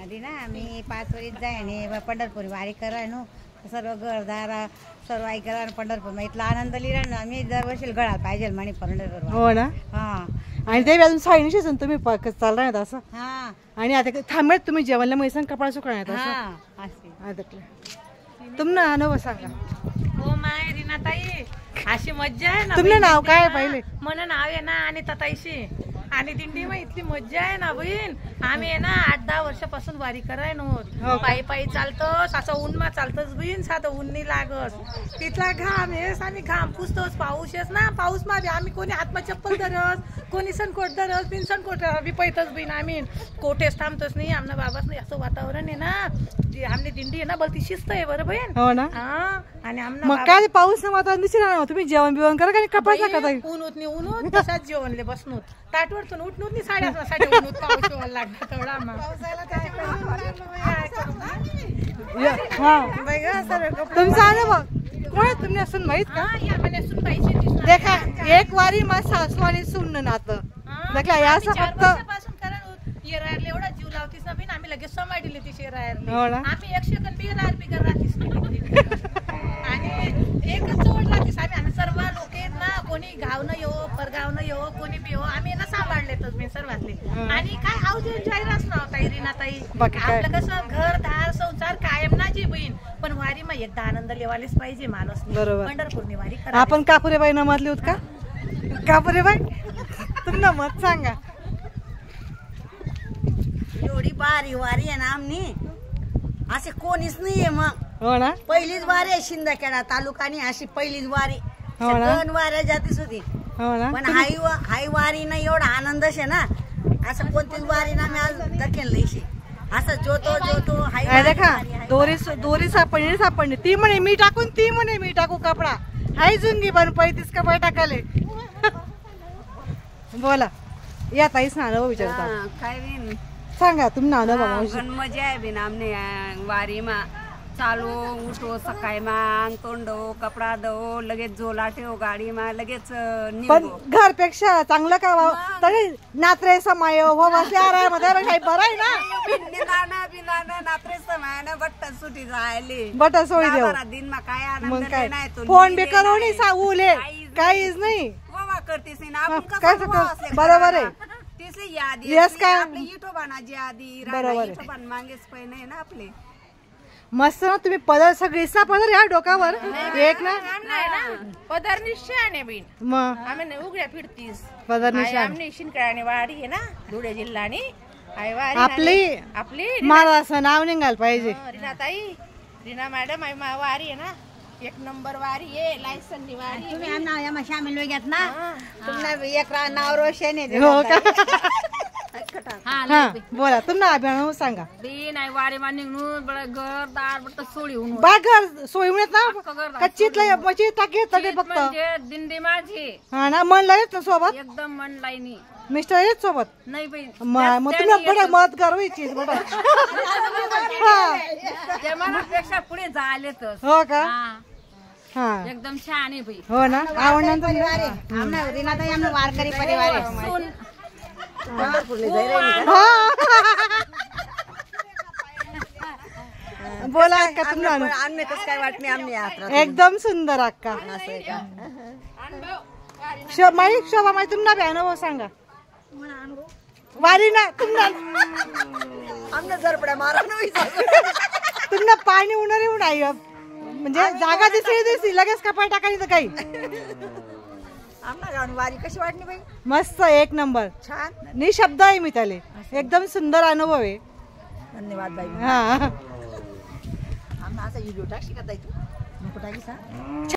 आधी ना मी 5 वरीत जाय आणि पंढरपूर वारी कराय नो सर्व घरदार सर्व ऐकला पंढरपूर इथला आनंद लिहिला ना मी दरवर्षी गळाला पाहिजे म्हणे पंढरपूर. हो ना. हा आणि ते अजून साईनीशी तुम्ही चालला नाही असं. हा आणि आता थांबत तुम्ही जेवणला मैसन कपाळ सुकणार तुमनं अनुभव सांगा. हो माय रीनाताई अशी मज्जा आहे ना. तुमचं नाव काय पहिले? मन नाव आहे ना आणि तताईशी आणि दिंडी मग इतकी मज्जा आहे ना बहीण. आम्ही आहे ना 8-10 वर्षापासून वारी कराय नो पायी पायी चालतो असं ऊनमा चालतोच बहीण साधं ऊन नाही लागत. तिथला घाम हेस आम्ही घाम पुसतोच पाऊस येस ना पाऊस मध्ये आम्ही कोणी हातमा चप्पल धरत कोणी सनकोट धरत बिन सनकोट विपयतच बहीण आम्ही कोठेच थांबतोच नाही. आमना बाबाच नाही असं वातावरण आहे ना. आमने दिंडी आहे ना बलती शिस्त आहे बरं बहीण. हो ना. हा आणि आमना मग काय पाऊस ना वातावरण दिसणार तुम्ही जेवण बिवण करा का कपाळ टाका ऊन होत नाही ऊन होत तसाच जेवणले बसनोत ताटवरतून उठनोत नाही साड्यासाठी ऊन होत पाऊस व्हायला लागला तेवढा तुमचा अनुभव कोण तुम्ही असून माहित का? देखा एक वारी मग सासू आणि सुन नातं देखा या असं फक्त एवढा जीव लावतीस ना बिन आम्ही लगेच समाडीले ती शेरायरले आम्ही 1 सेकंद बिगर राहतीस आणि एकच जवळ राहतीस आम्ही आणि सर्व लोक आहेत ना कोणी गाव न येऊ परगाव न येऊ कोणी बी येऊ आम्ही ना सांभाळलेतच मी सर्वातले. आणि काय हाव देऊन जाहीरच नव्हता रीनाताई. आपलं कसं घर दार संसार कायम ना जी बहीण पण वारी मग एकदा आनंद लेवायलाच पाहिजे माणूस. पंढरपूरनी वारी करा. आपण कापुरेबाई न म्हटली होत का? कापुरेबाई तुमचं मत सांगा. एवढी बारी वारी आहे ना आमनी असे कोणीच नाहीये मग. हो ना. पहिलीच वारी आहे शिंदखेडा तालुकानी अशी पहिलीच वारी. दोन वाऱ्या जातीच होती पण हाई वारी ना एवढा आनंद आहे ना असं कोणतीच वारी ना मी आज दखेल असं जोतो हाई दोरी सापडली ती म्हणे मी टाकून ती म्हणे मी टाकू कपडा हाय जुंगी बन पैतीस कपडा टाकाले. बोला या ताईच ना अनुभव विचारता काय बिन सांगा तुमना अनुभव. मजा आहे बिन आमने वारी मा चालू उठो सकाळी मा तोंडो कपडा दो लगेच झोला ठेव गाडी मा लगेच पण घरपेक्षा चांगलं का तरी नात्रे समाय हो मध्ये बरं आहे ना. बिनाना नात्रे समाय ना बट्टा सुटी जायले बट्टा सोडी देऊ दिन मा काय आनंद नाही तो फोन बी करून सांगूले काहीच नाही वा करतेस ना आपण बरोबर आहे. तिसे यादी येस का आपले इटोबानाची यादी बरोबर इटोबान मागेच पहिने आहे ना आपले. मस्त ना तुम्ही पदर सगळीचा पदर या डोक्यावर एक ना पदर निशाने बिन मग आम्ही उघड्या फिरतीस पदर निशाने आमने शिनकळाने वाडी आहे ना धुळे जिल्हानी आपली महाराष्ट्र नाव निघाल पाहिजे. रीनाताई रीना मॅडम वारी आहे ना 1 नंबर वारी आहे लायसन नी वारी. तुम्ही नाव शामिल घेत ना तुम्हाला एक नाव रोशन आहे. हो हा बोला तुमना अभियान सांगा. बी नाही वारी मा निघून घर दार बट सोडी होऊन घर सोयी ना कच्चीतला मची टाके तडे फक्त दिंडी माझी. हा ना मन लाईत ना सोबत एकदम मन लाईनी मिस्टर येत सोबत नाही बाई मग तुम्ही बडा मत करवायची बडा पेक्षा पुढे जायलेच. हो का. हा एकदम छान आहे बाई. हो ना आवडणार आमना रीनाताई आमना वारकरी परिवार आहे. बोला अक्का तुमला आम्ही कसं काय वाटणे आम्ही यात्रा एकदम सुंदर अक्का. शोभा माई तुमना बी अनुभव सांगा. वारी ना तुमना आमना झरपड्या मारा तुमना पाणी उन्हाळी उन्हाळी म्हणजे जागा दिसली लगेच कपाळ टाकायची तर काही. आम्हाला वारी कशी वाटली बाई. मस्त 1 नंबर छान निशब्द आहे मी त्याले एकदम सुंदर अनुभव आहे. धन्यवाद बाई. हा आम्हाला असा व्हिडिओ टाकशी का ताई तू नको टाकीस.